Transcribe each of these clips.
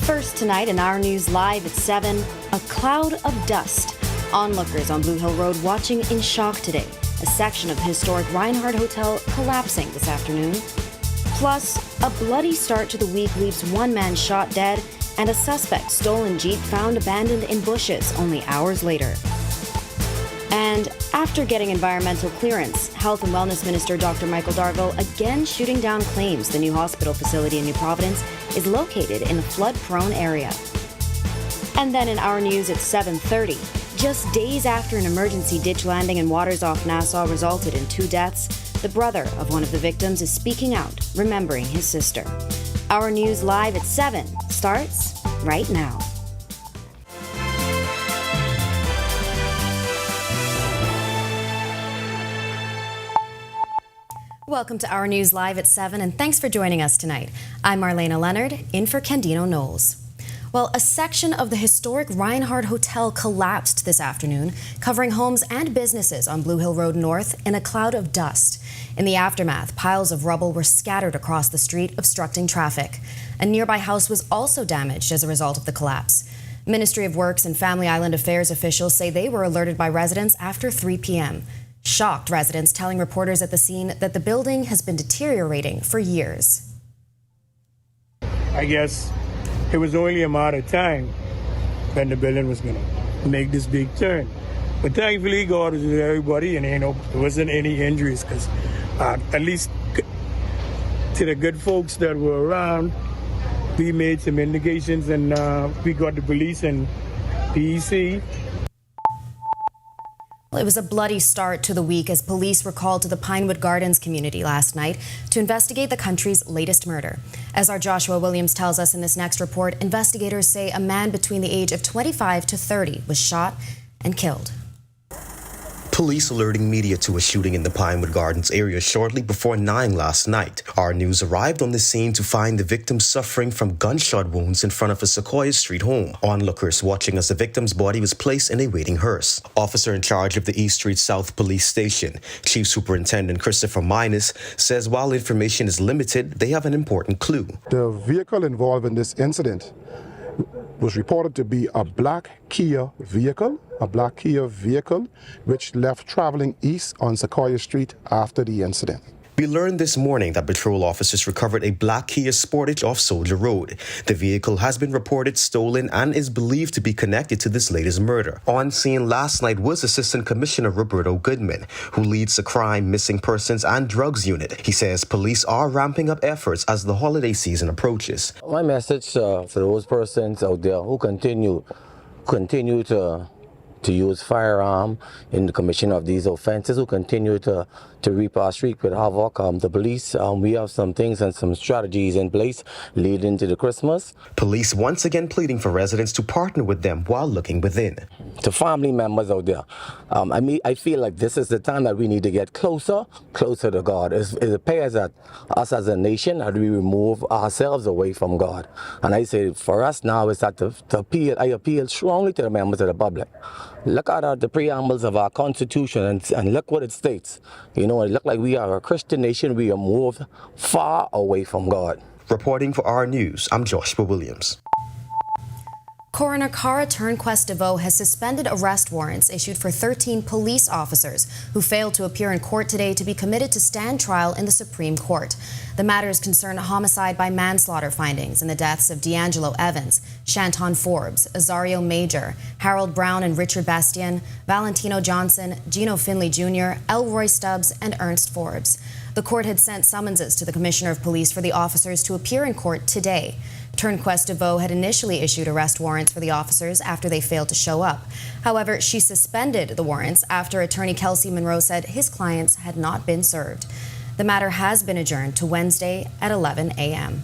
First tonight in Our News Live at 7, a cloud of dust. Onlookers on Blue Hill Road watching in shock today. A section of the historic Reinhardt Hotel collapsing this afternoon. Plus, a bloody start to the week leaves one man shot dead and a suspect stolen Jeep found abandoned in bushes only hours later. And after getting environmental clearance, Health and Wellness Minister Dr. Michael Darville again shooting down claims the new hospital facility in New Providence is located in a flood-prone area. And then in Our News at 7:30, just days after an emergency ditch landing in waters off Nassau resulted in 2 deaths, the brother of one of the victims is speaking out, remembering his sister. Our News Live at 7 starts right now. Welcome to Our News Live at 7, and thanks for joining us tonight. I'm Marlena Leonard, in for Candino Knowles. Well, a section of the historic Reinhardt Hotel collapsed this afternoon, covering homes and businesses on Blue Hill Road North in a cloud of dust. In the aftermath, piles of rubble were scattered across the street, obstructing traffic. A nearby house was also damaged as a result of the collapse. Ministry of Works and Family Island Affairs officials say they were alerted by residents after 3 p.m. Shocked residents telling reporters at the scene that the building has been deteriorating for years. I guess it was only a matter of time when the building was going to make this big turn. But thankfully, God was with everybody, and there wasn't any injuries, because at least to the good folks that were around, we made some indications, and we got the police and PEC. Well, it was a bloody start to the week as police were called to the Pinewood Gardens community last night to investigate the country's latest murder. As our Joshua Williams tells us in this next report, investigators say a man between the age of 25 to 30 was shot and killed. Police alerting media to a shooting in the Pinewood Gardens area shortly before 9 last night. Our News arrived on the scene to find the victim suffering from gunshot wounds in front of a Sequoia Street home. Onlookers watching as the victim's body was placed in a waiting hearse. Officer in charge of the East Street South Police Station, Chief Superintendent Christopher Minus, says while information is limited, they have an important clue. The vehicle involved in this incident was reported to be a black Kia vehicle, which left traveling east on Sequoia Street after the incident. We learned this morning that patrol officers recovered a black Kia Sportage off Soldier Road. The vehicle has been reported stolen and is believed to be connected to this latest murder. On scene last night was Assistant Commissioner Roberto Goodman, who leads the Crime, Missing Persons and Drugs Unit. He says police are ramping up efforts as the holiday season approaches. My message for those persons out there who continue to use firearm in the commission of these offenses, who continue to reap our street with havoc. The police, we have some things and some strategies in place leading to the Christmas. Police once again pleading for residents to partner with them while looking within. To family members out there, I feel like this is the time that we need to get closer to God. It appears that us as a nation, that we remove ourselves away from God. And I say for us now is that I appeal strongly to the members of the public. Look at the preambles of our Constitution and look what it states. You know, it looks like we are a Christian nation. We are moved far away from God. Reporting for Our News, I'm Joshua Williams. Coroner Cara Turnquest DeVoe has suspended arrest warrants issued for 13 police officers who failed to appear in court today to be committed to stand trial in the Supreme Court. The matters concern homicide by manslaughter findings in the deaths of D'Angelo Evans, Shanton Forbes, Azario Major, Harold Brown and Richard Bastian, Valentino Johnson, Gino Finley Jr., Elroy Stubbs, and Ernst Forbes. The court had sent summonses to the Commissioner of Police for the officers to appear in court today. Turnquest DeVoe had initially issued arrest warrants for the officers after they failed to show up. However, she suspended the warrants after attorney Kelsey Monroe said his clients had not been served. The matter has been adjourned to Wednesday at 11 a.m.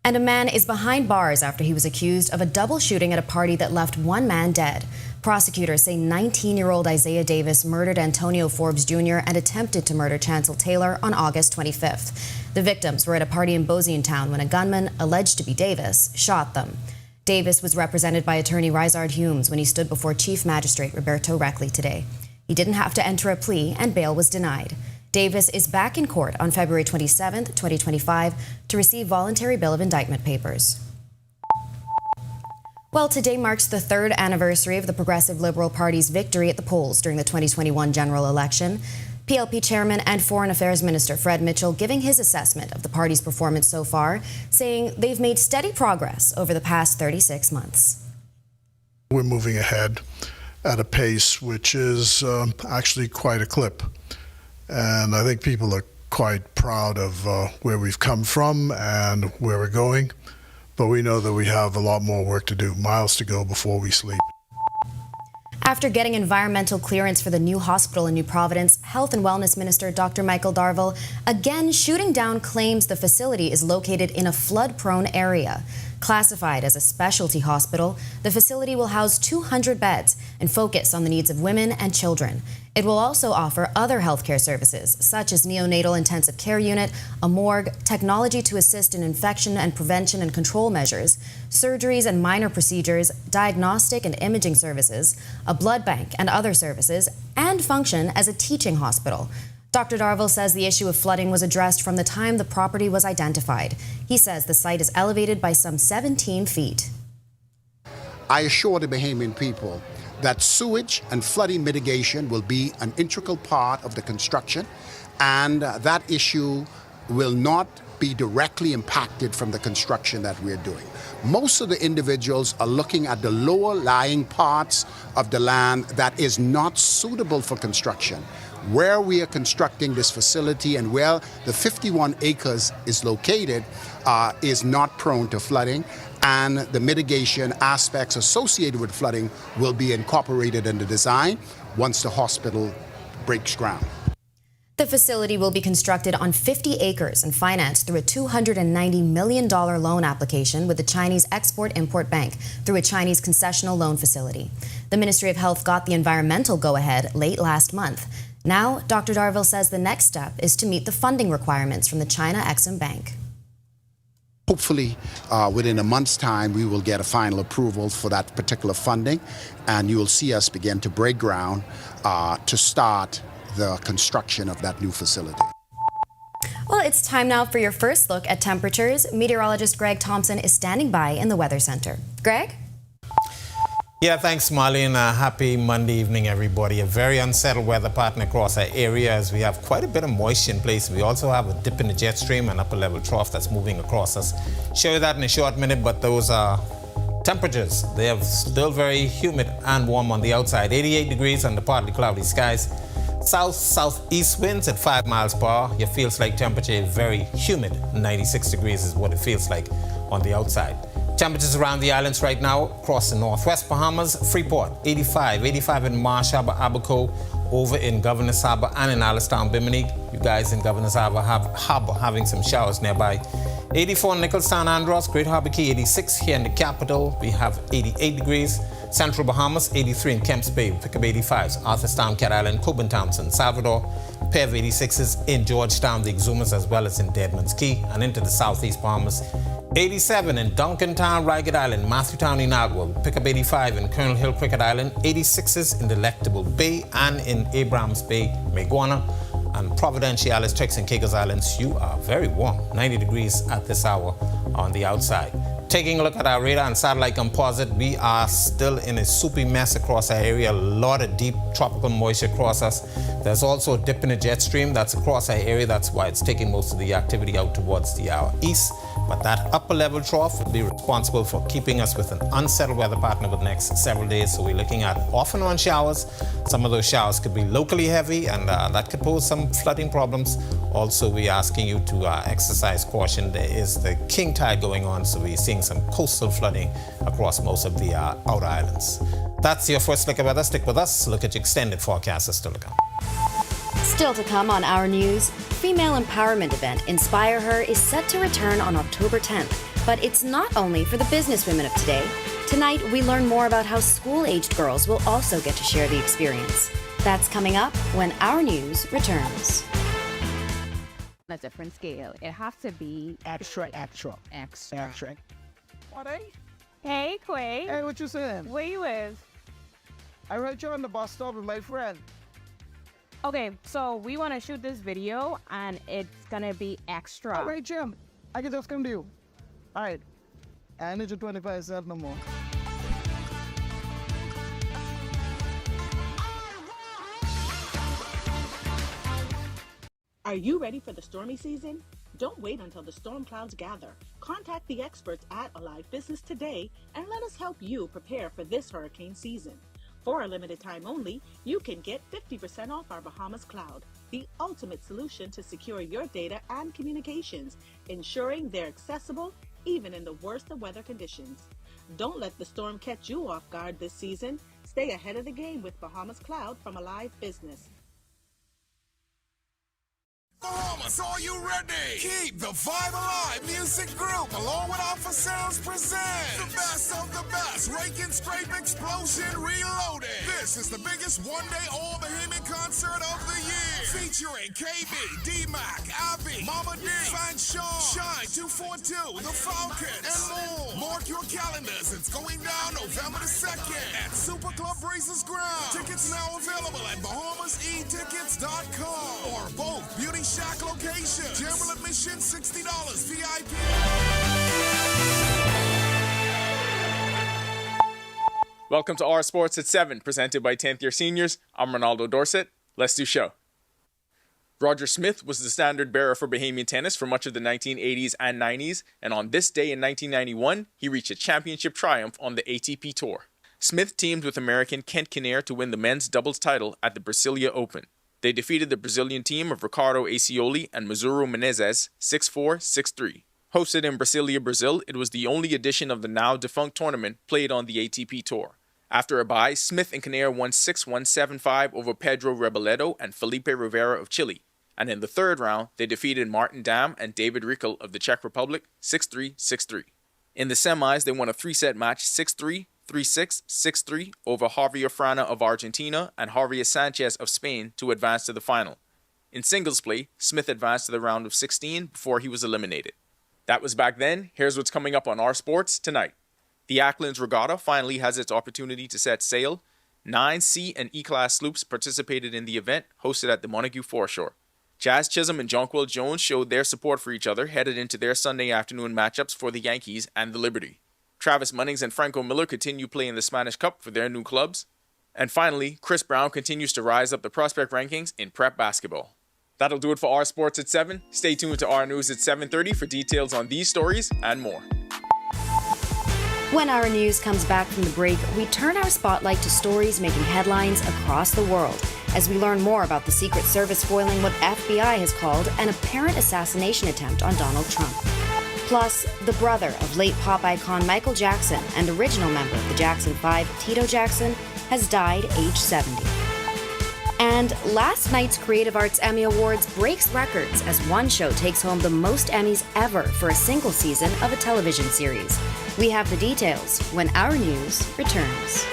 And a man is behind bars after he was accused of a double shooting at a party that left one man dead. Prosecutors say 19-year-old Isaiah Davis murdered Antonio Forbes Jr. and attempted to murder Chancel Taylor on August 25th. The victims were at a party in Boseytown when a gunman, alleged to be Davis, shot them. Davis was represented by attorney Rizard Humes when he stood before Chief Magistrate Roberto Reckley today. He didn't have to enter a plea and bail was denied. Davis is back in court on February 27, 2025, to receive voluntary bill of indictment papers. Well, today marks the third anniversary of the Progressive Liberal Party's victory at the polls during the 2021 general election. PLP Chairman and Foreign Affairs Minister Fred Mitchell giving his assessment of the party's performance so far, saying they've made steady progress over the past 36 months. We're moving ahead at a pace which is actually quite a clip. And I think people are quite proud of where we've come from and where we're going. But we know that we have a lot more work to do, miles to go before we sleep. After getting environmental clearance for the new hospital in New Providence, Health and Wellness Minister Dr. Michael Darville again shooting down claims the facility is located in a flood-prone area. Classified as a specialty hospital, the facility will house 200 beds and focus on the needs of women and children. It will also offer other healthcare services, such as neonatal intensive care unit, a morgue, technology to assist in infection and prevention and control measures, surgeries and minor procedures, diagnostic and imaging services, a blood bank and other services, and function as a teaching hospital. Dr. Darville says the issue of flooding was addressed from the time the property was identified. He says the site is elevated by some 17 feet. I assure the Bahamian people that sewage and flooding mitigation will be an integral part of the construction, and that issue will not be directly impacted from the construction that we're doing. Most of the individuals are looking at the lower lying parts of the land that is not suitable for construction. Where we are constructing this facility and where the 51 acres is located is not prone to flooding, and the mitigation aspects associated with flooding will be incorporated in the design once the hospital breaks ground. The facility will be constructed on 50 acres and financed through a $290 million loan application with the Chinese Export-Import Bank through a Chinese concessional loan facility. The Ministry of Health got the environmental go-ahead late last month. Now, Dr. Darville says the next step is to meet the funding requirements from the China Exim Bank. Hopefully, within a month's time, we will get a final approval for that particular funding, and you will see us begin to break ground to start the construction of that new facility. Well, it's time now for your first look at temperatures. Meteorologist Greg Thompson is standing by in the Weather Center. Greg? Yeah, thanks, Molly, and happy Monday evening, everybody. A very unsettled weather pattern across our area as we have quite a bit of moisture in place. We also have a dip in the jet stream and upper level trough that's moving across us. Show you that in a short minute, but those are temperatures. They are still very humid and warm on the outside. 88 degrees under partly cloudy skies. South-southeast winds at 5 miles per hour. Your feels like temperature is very humid. 96 degrees is what it feels like on the outside. Temperatures around the islands right now across the northwest Bahamas, Freeport, 85 in Marsh Harbor, Abaco, over in Governor's Harbor and in Alistown, Bimini. You guys in Governor's Harbor having some showers nearby. 84 in Nicholstown, Andros, Great Harbor Key, 86 here in the capital. We have 88 degrees. Central Bahamas, 83 in Kemps Bay, Pickup 85s, Arthurstown, Cat Island, Coburn Townsend, Salvador, pair of 86s in Georgetown, the Exumas, as well as in Deadman's Key, and into the southeast Bahamas. 87 in Duncantown, Regatta Island, Matthewtown, Inagua, Pickup 85 in Colonel Hill, Cricket Island, 86s in Delectable Bay and in Abrams Bay, Maguana, and Providenciales, Tricks and Caicos Islands. You are very warm, 90 degrees at this hour on the outside. Taking a look at our radar and satellite composite, we are still in a soupy mess across our area. A lot of deep tropical moisture across us. There's also a dip in the jet stream that's across our area. That's why it's taking most of the activity out towards the east. but that upper level trough will be responsible for keeping us with an unsettled weather pattern over the next several days. So we're looking at off and on showers. Some of those showers could be locally heavy, and that could pose some flooding problems. Also, we're asking you to exercise caution. There is the king tide going on, so we're seeing some coastal flooding across most of the outer islands. That's your first look at weather. Stick with us. Look at your extended forecast is still to come. Still to come on Our News, female empowerment event InspireHER is set to return on October 10th. But it's not only for the businesswomen of today. Tonight, we learn more about how school-aged girls will also get to share the experience. That's coming up when Our News returns. On a different scale, it has to be Extra. What, eh? Hey, Quay. Hey, what you saying? Where you is? I heard you on the bus stop with my friend. Okay, so we want to shoot this video, and it's gonna be extra. All right, Jim. I can just come to you. All right. I need your 25 cents no more. Are you ready for the stormy season? Don't wait until the storm clouds gather. Contact the experts at Alive Business today and let us help you prepare for this hurricane season. For a limited time only, you can get 50% off our Bahamas cloud, the ultimate solution to secure your data and communications, ensuring they're accessible even in the worst of weather conditions. Don't let the storm catch you off guard this season. Stay ahead of the game with Bahamas Cloud from Alive Business. Bahamas, are you ready? Keep the vibe alive. Music group, along with Alpha Sounds, present the best of the best. Rake and Scrape Explosion Reloaded. This is the biggest one-day all-Bahamian concert of the year. Featuring KB, D-Mac, Abby, Mama D, Fan Sean, Shine 242, The Falcon, and more. Mark your calendars. It's going down November the 2nd at Super Club Races Ground. Tickets now available at BahamasEtickets.com or both Beauty Shack location. General admission $60. VIP. Welcome to Our Sports at 7, presented by 10th year seniors. I'm Ronaldo Dorset. Let's do show. Roger Smith was the standard bearer for Bahamian tennis for much of the 1980s and 90s, and on this day in 1991, he reached a championship triumph on the ATP Tour. Smith teamed with American Kent Kinnair to win the men's doubles title at the Brasilia Open. They defeated the Brazilian team of Ricardo Acioli and Mazuro Menezes 6-4, 6-3. Hosted in Brasilia, Brazil, it was the only edition of the now-defunct tournament played on the ATP Tour. After a bye, Smith and Kinnair won 6-1, 7-5 over Pedro Reboledo and Felipe Rivera of Chile. And in the third round, they defeated Martin Dam and David Rickel of the Czech Republic 6-3, 6-3. In the semis, they won a three-set match 6-3, 3-6, 6-3 over Javier Frana of Argentina and Javier Sanchez of Spain to advance to the final. In singles play, Smith advanced to the round of 16 before he was eliminated. That was back then. Here's what's coming up on Our Sports tonight. The Acklands Regatta finally has its opportunity to set sail. 9 C and E-class sloops participated in the event hosted at the Montague foreshore. Jazz Chisholm and Jonquil Jones showed their support for each other headed into their Sunday afternoon matchups for the Yankees and the Liberty. Travis Munnings and Franco Miller continue playing the Spanish Cup for their new clubs. And finally, Chris Brown continues to rise up the prospect rankings in prep basketball. That'll do it for Our Sports at 7. Stay tuned to Our News at 7:30 for details on these stories and more. When Our News comes back from the break, we turn our spotlight to stories making headlines across the world as we learn more about the Secret Service foiling what FBI has called an apparent assassination attempt on Donald Trump. Plus, the brother of late pop icon Michael Jackson and original member of the Jackson 5, Tito Jackson, has died aged 70. And last night's Creative Arts Emmy Awards breaks records as one show takes home the most Emmys ever for a single season of a television series. We have the details when Our News returns.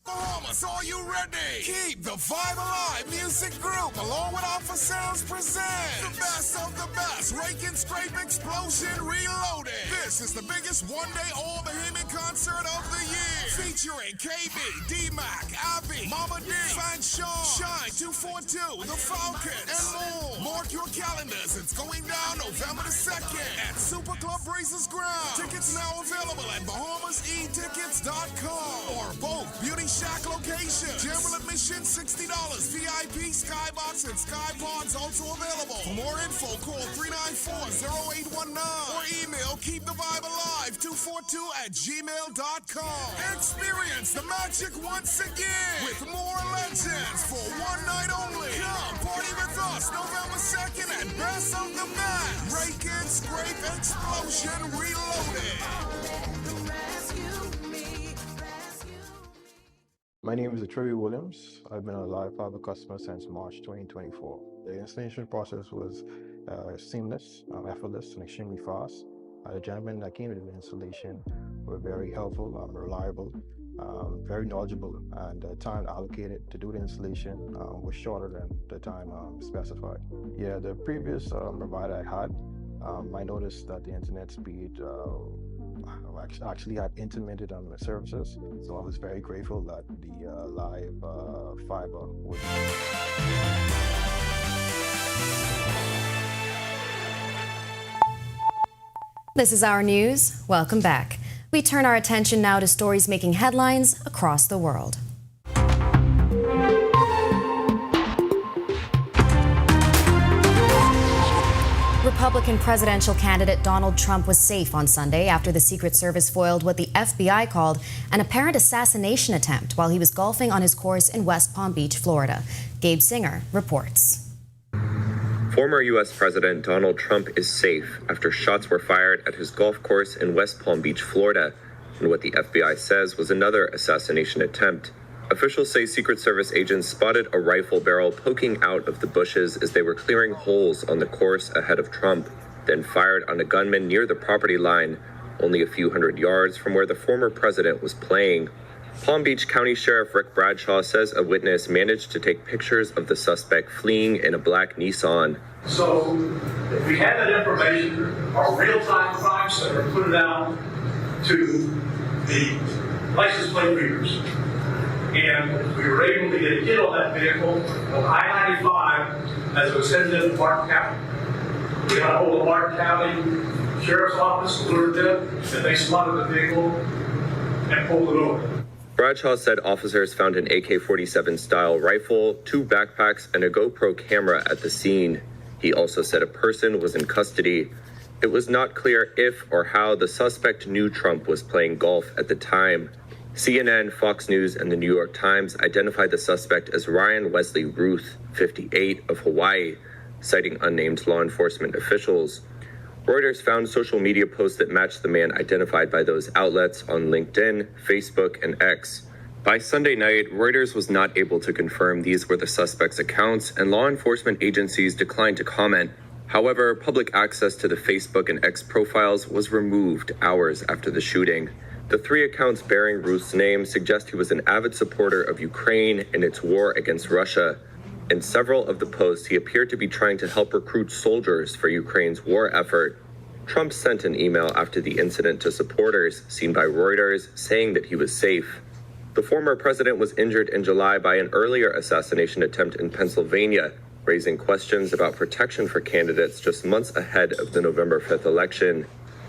Bahamas, are you ready? Keep the vibe alive. Music group, along with Alpha Sounds, present the best of the best. Rake and Scrape Explosion Reloaded. This is the biggest one-day all-Bahamian concert of the year. Featuring KB, D-Mac, Abby, Mama D, Fan Sean, Shine 242, The Falcon, and more. Mark your calendars. It's going down November the 2nd at Super Club Races Ground. Tickets now available at BahamasEtickets.com or both Beauty Shack location. General admission $60. $60. VIP, Skybox, and Skypods also available. For more info, call 394-0819 or email keepthevibealive242@gmail.com. Experience the magic once again with more legends for one night only. Come party with us November 2nd at Best of the Best. Rake and Scrape Explosion Reloaded. My name is Trevi Williams. I've been a Live Fiber customer since March 2024. The installation process was seamless, effortless, and extremely fast. The gentlemen that came to the installation were very helpful, reliable, very knowledgeable, and the time allocated to do the installation was shorter than the time specified. Yeah, the previous provider I had, I noticed that the internet speed actually had intermittent services, so I was very grateful that the live fiber was. This is Our News. Welcome back. We turn our attention now to stories making headlines across the world. Republican presidential candidate Donald Trump was safe on Sunday after the Secret Service foiled what the FBI called an apparent assassination attempt while he was golfing on his course in West Palm Beach, Florida. Gabe Singer reports. Former U.S. President Donald Trump is safe after shots were fired at his golf course in West Palm Beach, Florida, in what the FBI says was another assassination attempt. Officials say Secret Service agents spotted a rifle barrel poking out of the bushes as they were clearing holes on the course ahead of Trump, then fired on a gunman near the property line, only a few hundred yards from where the former president was playing. Palm Beach County Sheriff Rick Bradshaw says a witness managed to take pictures of the suspect fleeing in a black Nissan. So if we had that information, our real-time crime center put it out to the license plate readers. And we were able to get a hit on that vehicle on I-95 as it was headed into Martin County. We got a hold of Martin County Sheriff's Office, alerted them, and they spotted the vehicle and pulled it over. Bradshaw said officers found an AK-47 style rifle, 2 backpacks, and a GoPro camera at the scene. He also said a person was in custody. It was not clear if or how the suspect knew Trump was playing golf at the time. CNN, Fox News, and the New York Times identified the suspect as Ryan Wesley Ruth, 58, of Hawaii, citing unnamed law enforcement officials. Reuters found social media posts that matched the man identified by those outlets on LinkedIn, Facebook, and X. By Sunday night, Reuters was not able to confirm these were the suspect's accounts, and law enforcement agencies declined to comment. However, public access to the Facebook and X profiles was removed hours after the shooting. The 3 accounts bearing Ruth's name suggest he was an avid supporter of Ukraine in its war against Russia. In several of the posts, he appeared to be trying to help recruit soldiers for Ukraine's war effort. Trump sent an email after the incident to supporters, seen by Reuters, saying that he was safe. The former president was injured in July by an earlier assassination attempt in Pennsylvania, raising questions about protection for candidates just months ahead of the November 5th election.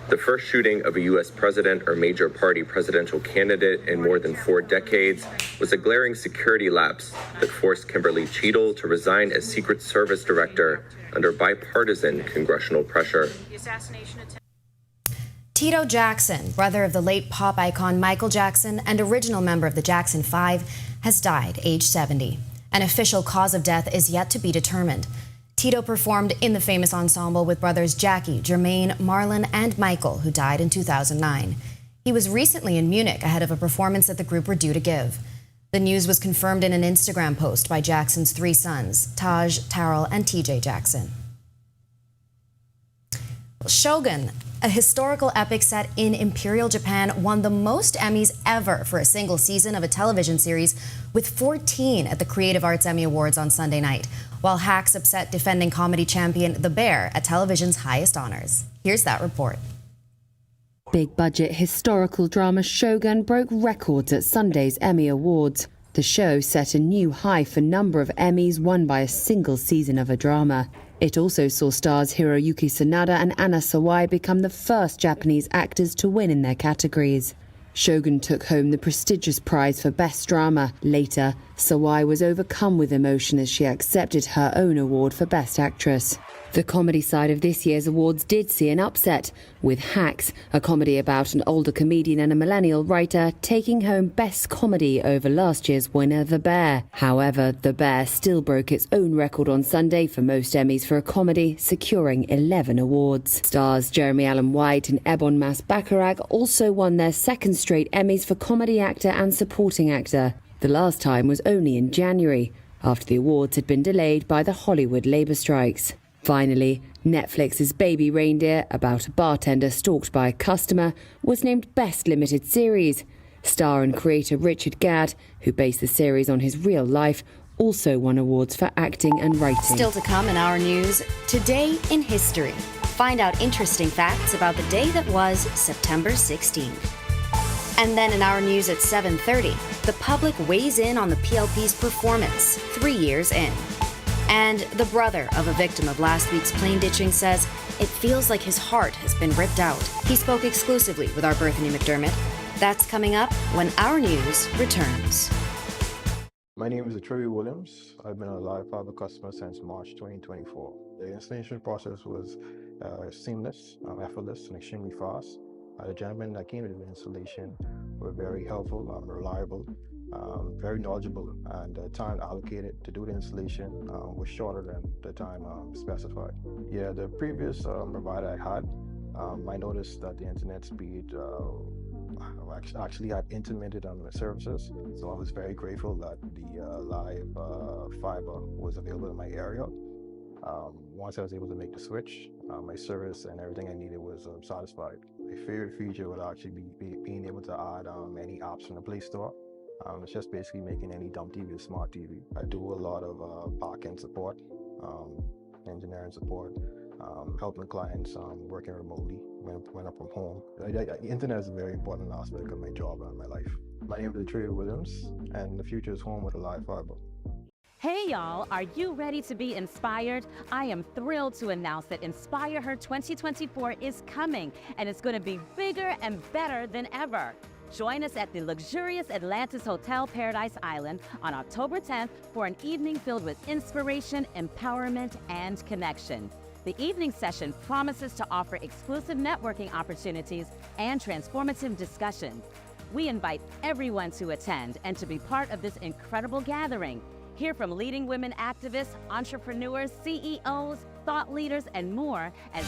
The first shooting of a U.S. president or major party presidential candidate in more than 4 decades was a glaring security lapse that forced Kimberly Cheadle to resign as Secret Service director under bipartisan congressional pressure. Tito Jackson, brother of the late pop icon Michael Jackson and original member of the Jackson 5, has died, aged 70. An official cause of death is yet to be determined. Tito performed in the famous ensemble with brothers Jackie, Jermaine, Marlon, and Michael, who died in 2009. He was recently in Munich ahead of a performance that the group were due to give. The news was confirmed in an Instagram post by Jackson's 3 sons, Taj, Tarell, and TJ Jackson. Shogun, a historical epic set in Imperial Japan, won the most Emmys ever for a single season of a television series, with 14 at the Creative Arts Emmy Awards on Sunday night, while Hacks upset defending comedy champion The Bear at television's highest honors. Here's that report. Big-budget historical drama Shogun broke records at Sunday's Emmy Awards. The show set a new high for number of Emmys won by a single season of a drama. It also saw stars Hiroyuki Sanada and Anna Sawai become the first Japanese actors to win in their categories. Shogun took home the prestigious prize for Best Drama. Later, Sawai was overcome with emotion as she accepted her own award for Best Actress. The comedy side of this year's awards did see an upset, with Hacks, a comedy about an older comedian and a millennial writer, taking home Best Comedy over last year's winner, The Bear. However, The Bear still broke its own record on Sunday for most Emmys for a comedy, securing 11 awards. Stars Jeremy Allen White and Ebon Mas-Baccarat also won their second straight Emmys for Comedy Actor and Supporting Actor. The last time was only in January, after the awards had been delayed by the Hollywood labour strikes. Finally, Netflix's Baby Reindeer, about a bartender stalked by a customer, was named Best Limited Series. Star and creator Richard Gadd, who based the series on his real life, also won awards for acting and writing. Still to come in Our News, Today in History. Find out interesting facts about the day that was September 16th. And then in Our News at 7:30, the public weighs in on the PLP's performance 3 years in. And the brother of a victim of last week's plane ditching says it feels like his heart has been ripped out. He spoke exclusively with our Bethany McDermott. That's coming up when Our News returns. My name is Trevor Williams. I've been a live fiber customer since March 2024. The installation process was seamless, effortless, and extremely fast. The gentlemen that came to the installation were very helpful, reliable, very knowledgeable, and the time allocated to do the installation was shorter than the time specified. Yeah, the previous provider I had, I noticed that the internet speed actually had intermittent on the services, so I was very grateful that the live fiber was available in my area. Once I was able to make the switch, my service and everything I needed was satisfied. My favorite feature would actually be being able to add any apps from the Play Store. It's just basically making any dumb TV a smart TV. I do a lot of back-end support, engineering support, helping clients working remotely when I'm from home. The internet is a very important aspect of my job and my life. My name is Trey Williams, and the future is home with a live fiber. Hey y'all, are you ready to be inspired? I am thrilled to announce that InspireHER 2024 is coming, and it's going to be bigger and better than ever. Join us at the luxurious Atlantis Hotel Paradise Island on October 10th for an evening filled with inspiration, empowerment, and connection. The evening session promises to offer exclusive networking opportunities and transformative discussions. We invite everyone to attend and to be part of this incredible gathering. Hear from leading women activists, entrepreneurs, CEOs, thought leaders, and more as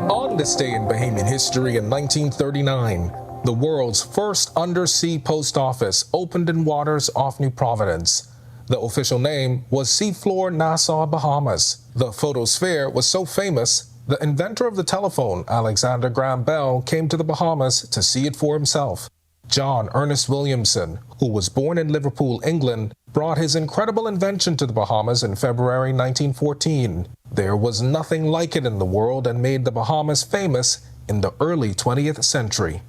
On this day in Bahamian history in 1939, the world's first undersea post office opened in waters off New Providence. The official name was Seafloor Nassau, Bahamas. The photosphere was so famous, the inventor of the telephone, Alexander Graham Bell, came to the Bahamas to see it for himself. John Ernest Williamson, who was born in Liverpool, England, brought his incredible invention to the Bahamas in February 1914. There was nothing like it in the world and made the Bahamas famous in the early 20th century.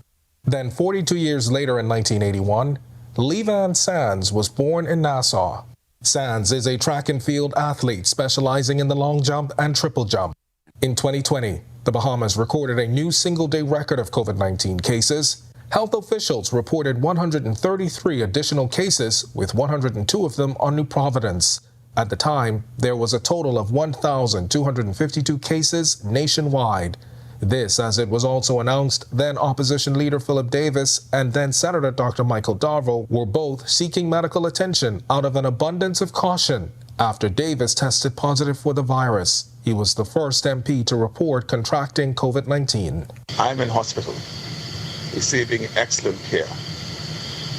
Then 42 years later in 1981, Levan Sands was born in Nassau. Sands is a track and field athlete specializing in the long jump and triple jump. In 2020, the Bahamas recorded a new single-day record of COVID-19 cases. Health officials reported 133 additional cases, with 102 of them on New Providence. At the time, there was a total of 1,252 cases nationwide. This, as it was also announced, then opposition leader Philip Davis and then Senator Dr. Michael Darville were both seeking medical attention out of an abundance of caution after Davis tested positive for the virus. He was the first MP to report contracting COVID-19. I'm in hospital, receiving excellent care.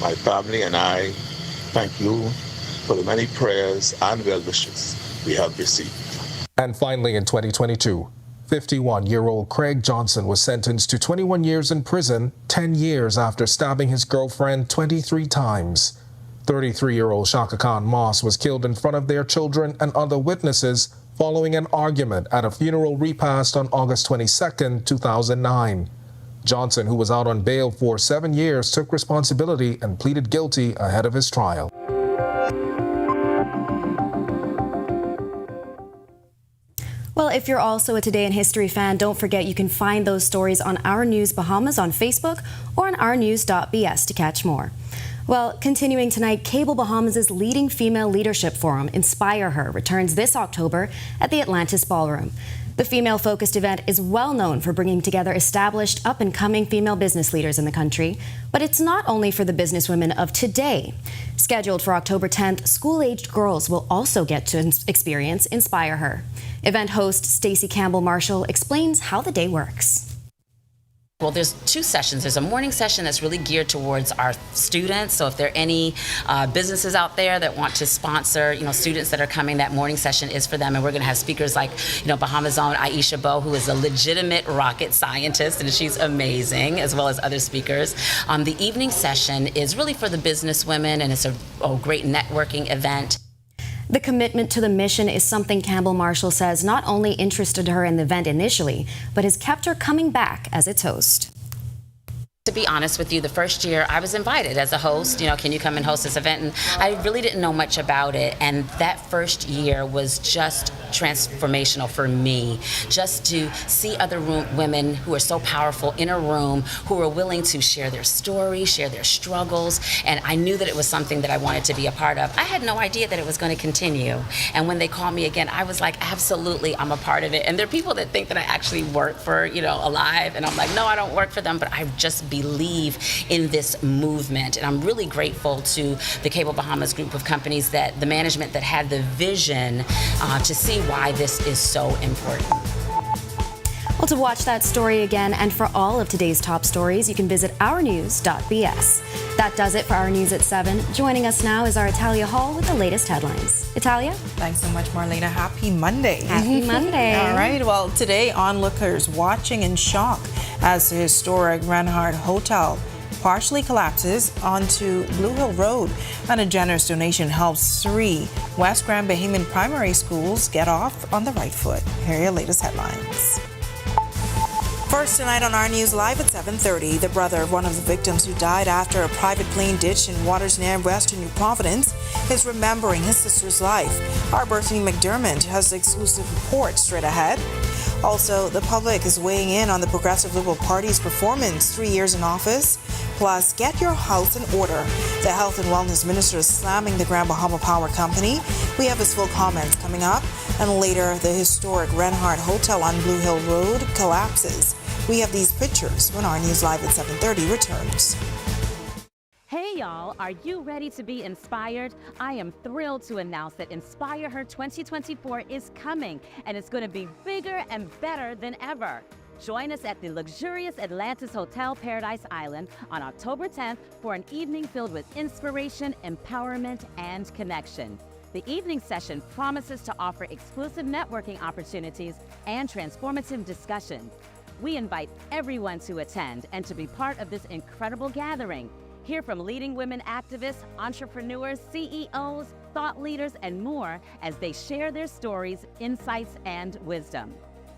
My family and I thank you for the many prayers and well wishes we have received. And finally, in 2022, 51-year-old Craig Johnson was sentenced to 21 years in prison, 10 years after stabbing his girlfriend 23 times. 33-year-old Shaka Khan Moss was killed in front of their children and other witnesses following an argument at a funeral repast on August 22, 2009. Johnson, who was out on bail for 7 years, took responsibility and pleaded guilty ahead of his trial. Well, if you're also a Today in History fan, don't forget you can find those stories on Our News Bahamas on Facebook or on ournews.bs to catch more. Well, continuing tonight, Cable Bahamas' leading female leadership forum, InspireHER, returns this October at the Atlantis Ballroom. The female-focused event is well known for bringing together established, up-and-coming female business leaders in the country, but it's not only for the businesswomen of today. Scheduled for October 10th, school-aged girls will also get to experience InspireHER. Event host Stacey Campbell-Marshall explains how the day works. Well, there's two sessions. There's a morning session that's really geared towards our students. So if there are any businesses out there that want to sponsor, students that are coming, that morning session is for them. And we're going to have speakers like, Bahama's own Aisha Bo, who is a legitimate rocket scientist, and she's amazing, as well as other speakers. The evening session is really for the business women, and it's a great networking event. The commitment to the mission is something Campbell-Marshall says not only interested her in the event initially, but has kept her coming back as its host. To be honest with you, the first year I was invited as a host, can you come and host this event? And I really didn't know much about it. And that first year was just transformational for me, just to see other women who are so powerful in a room, who are willing to share their story, share their struggles. And I knew that it was something that I wanted to be a part of. I had no idea that it was going to continue. And when they called me again, I was like, absolutely, I'm a part of it. And there are people that think that I actually work for, Alive. And I'm like, no, I don't work for them, but I just believe in this movement. And I'm really grateful to the Cable Bahamas group of companies, that the management that had the vision to see why this is so important. Well, to watch that story again and for all of today's top stories, you can visit ournews.bs. That does it for Our News at 7. Joining us now is our Italia Hall with the latest headlines. Italia? Thanks so much, Marlena. Happy Monday. Happy Monday. All right. Well, today, onlookers watching in shock as the historic Regatta Hotel partially collapses onto Blue Hill Road, and a generous donation helps 3 West Grand Bahamian primary schools get off on the right foot. Here are your latest headlines. First tonight on Our News Live at 7:30, the brother of one of the victims who died after a private plane ditch in waters near western New Providence is remembering his sister's life. Our Bertini McDermott has the exclusive report straight ahead. Also, the public is weighing in on the Progressive Liberal Party's performance 3 years in office. Plus, get your house in order. The Health and Wellness Minister is slamming the Grand Bahama Power Company. We have his full comments coming up. And later, the historic Regatta Hotel on Blue Hill Road collapses. We have these pictures when Our News Live at 7:30 returns. Hey y'all, are you ready to be inspired? I am thrilled to announce that InspireHER 2024 is coming, and it's going to be bigger and better than ever. Join us at the luxurious Atlantis Hotel Paradise Island on October 10th for an evening filled with inspiration, empowerment, and connection. The evening session promises to offer exclusive networking opportunities and transformative discussions. We invite everyone to attend and to be part of this incredible gathering. Hear from leading women activists, entrepreneurs, CEOs, thought leaders, and more as they share their stories, insights, and wisdom.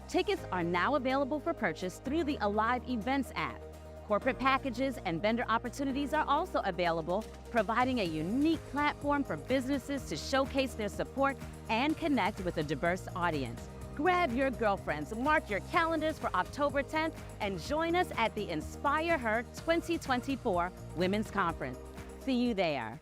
Tickets are now available for purchase through the Alive Events app. Corporate packages and vendor opportunities are also available, providing a unique platform for businesses to showcase their support and connect with a diverse audience. Grab your girlfriends, mark your calendars for October 10th, and join us at the InspireHER 2024 Women's Conference. See you there.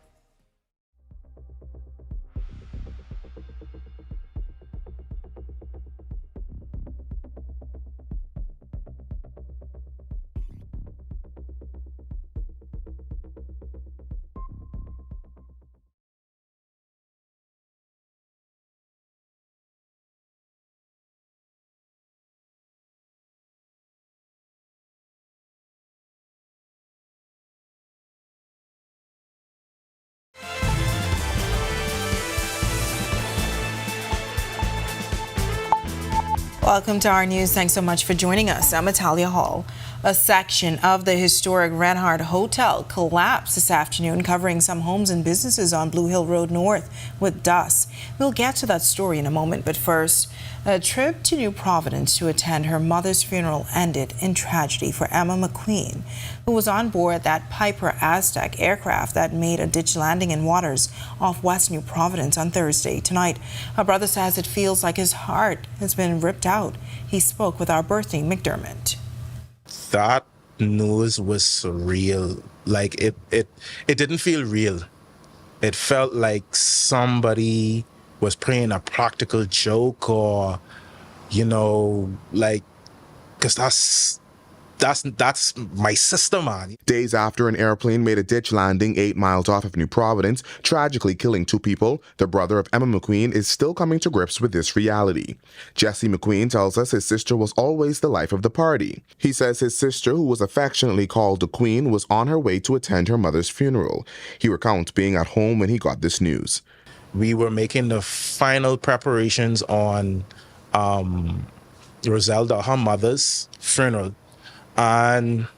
Welcome to Our News. Thanks so much for joining us. I'm Italia Hall. A section of the historic Reinhardt Hotel collapsed this afternoon, covering some homes and businesses on Blue Hill Road North with dust. We'll get to that story in a moment, but first, a trip to New Providence to attend her mother's funeral ended in tragedy for Emma McQueen, who was on board that Piper Aztec aircraft that made a ditch landing in waters off West New Providence on Thursday. Tonight, her brother says it feels like his heart has been ripped out. He spoke with our Berthany McDermott. That news was surreal. Like it didn't feel real. It felt like somebody was playing a practical joke, or like, because that's my sister, man. Days after an airplane made a ditch landing 8 miles off of New Providence, tragically killing 2 people, the brother of Emma McQueen is still coming to grips with this reality. Jesse McQueen tells us his sister was always the life of the party. He says his sister, who was affectionately called the Queen, was on her way to attend her mother's funeral. He recounts being at home when he got this news. We were making the final preparations on Roselda, her mother's funeral. And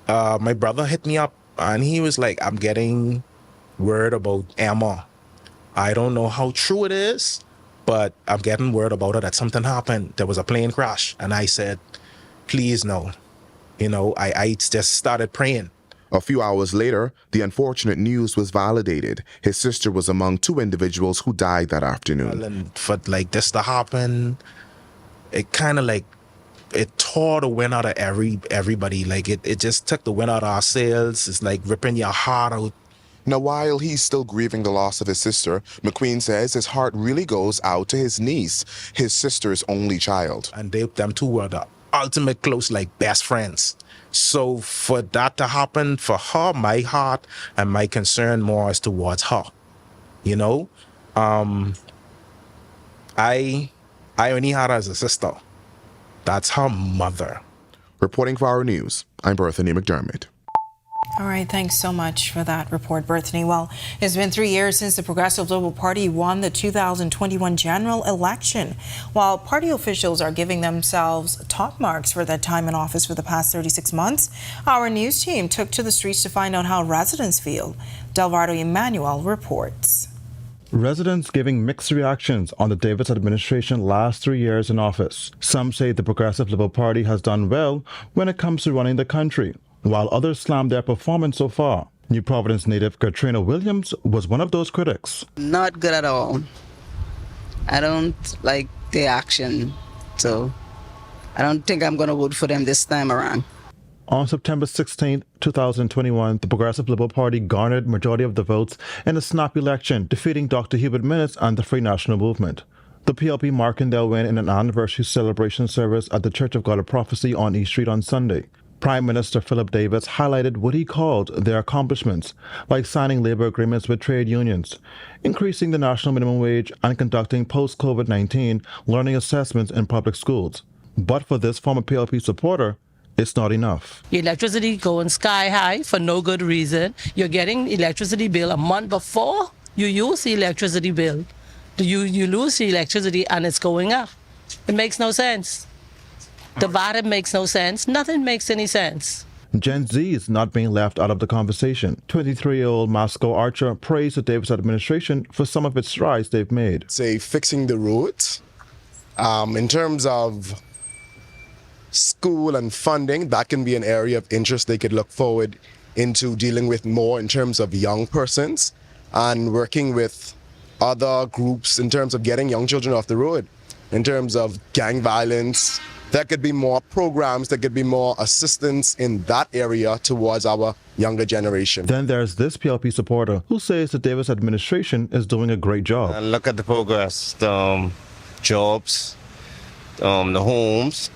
my brother hit me up and he was like, I'm getting word about Emma. I don't know how true it is, but I'm getting word about her that something happened. There was a plane crash. And I said, please no. I just started praying. A few hours later, the unfortunate news was validated. His sister was among 2 individuals who died that afternoon. And for this to happen, it kind of it tore the wind out of everybody. Like it just took the wind out of our sails. It's like ripping your heart out. Now, while he's still grieving the loss of his sister, McQueen says his heart really goes out to his niece, his sister's only child. And them two were the ultimate close, like best friends. So for that to happen for her, my heart and my concern more is towards her. I only had her as a sister. That's her mother. Reporting for Our News, I'm Berthany McDermott. All right, thanks so much for that report, Berthany. Well, it's been 3 years since the Progressive Liberal Party won the 2021 general election. While party officials are giving themselves top marks for their time in office for the past 36 months, our news team took to the streets to find out how residents feel. Delvardo Emmanuel reports. Residents giving mixed reactions on the Davis administration last 3 years in office. Some say the Progressive Liberal Party has done well when it comes to running the country, while others slam their performance so far. New Providence native Katrina Williams was one of those critics. Not good at all. I don't like the action, so I don't think I'm going to vote for them this time around. On September 16th, 2021, the Progressive Liberal Party garnered majority of the votes in a snap election, defeating Dr. Hubert Minnis and the Free National Movement. The PLP marking their win in an anniversary celebration service at the Church of God of Prophecy on East Street on Sunday. Prime Minister Philip Davis highlighted what he called their accomplishments, like signing labor agreements with trade unions, increasing the national minimum wage, and conducting post-COVID-19 learning assessments in public schools. But for this former PLP supporter, it's not enough. Electricity going sky high for no good reason. You're getting electricity bill a month before you use the electricity bill. You lose the electricity and it's going up. It makes no sense. The VAT makes no sense. Nothing makes any sense. Gen Z is not being left out of the conversation. 23-year-old Masco Archer praised the Davis administration for some of its strides they've made. Say fixing the roads. In terms of school and funding, that can be an area of interest they could look forward into dealing with more in terms of young persons and working with other groups in terms of getting young children off the road. In terms of gang violence, there could be more programs, there could be more assistance in that area towards our younger generation. Then there's this PLP supporter who says the Davis administration is doing a great job. And look at the progress, the jobs, the homes.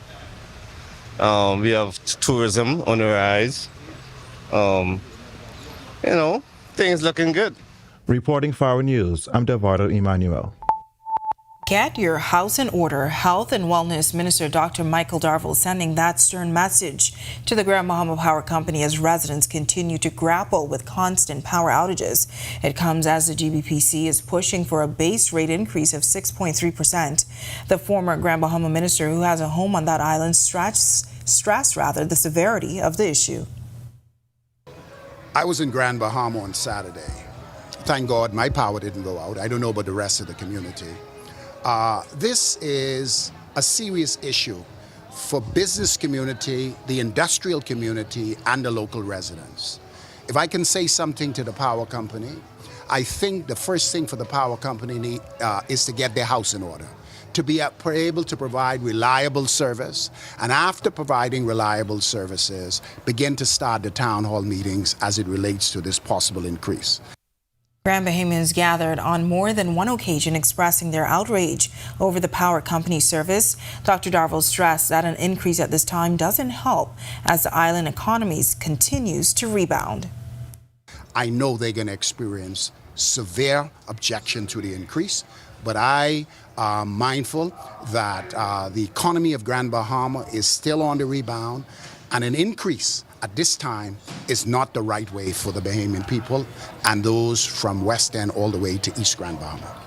We have tourism on the rise. Things looking good. Reporting for Our News, I'm Delvardo Emmanuel. Get your house in order. Health and Wellness Minister Dr. Michael Darville sending that stern message to the Grand Bahama Power Company as residents continue to grapple with constant power outages. It comes as the GBPC is pushing for a base rate increase of 6.3%. The former Grand Bahama minister, who has a home on that island, stressed stressed the severity of the issue. I was in Grand Bahama on Saturday. Thank God my power didn't go out. I don't know about the rest of the community. This is a serious issue for business community, the industrial community, and the local residents. If I can say something to the power company, I think the first thing for the power company is to get their house in order, to be able to provide reliable service, and after providing reliable services, begin to start the town hall meetings as it relates to this possible increase. Grand Bahamians gathered on more than one occasion expressing their outrage over the power company service. Dr. Darville stressed that an increase at this time doesn't help as the island economy continues to rebound. I know they're going to experience severe objection to the increase, but I am mindful that the economy of Grand Bahama is still on the rebound, and an increase at this time is not the right way for the Bahamian people and those from West End all the way to East Grand Bahama.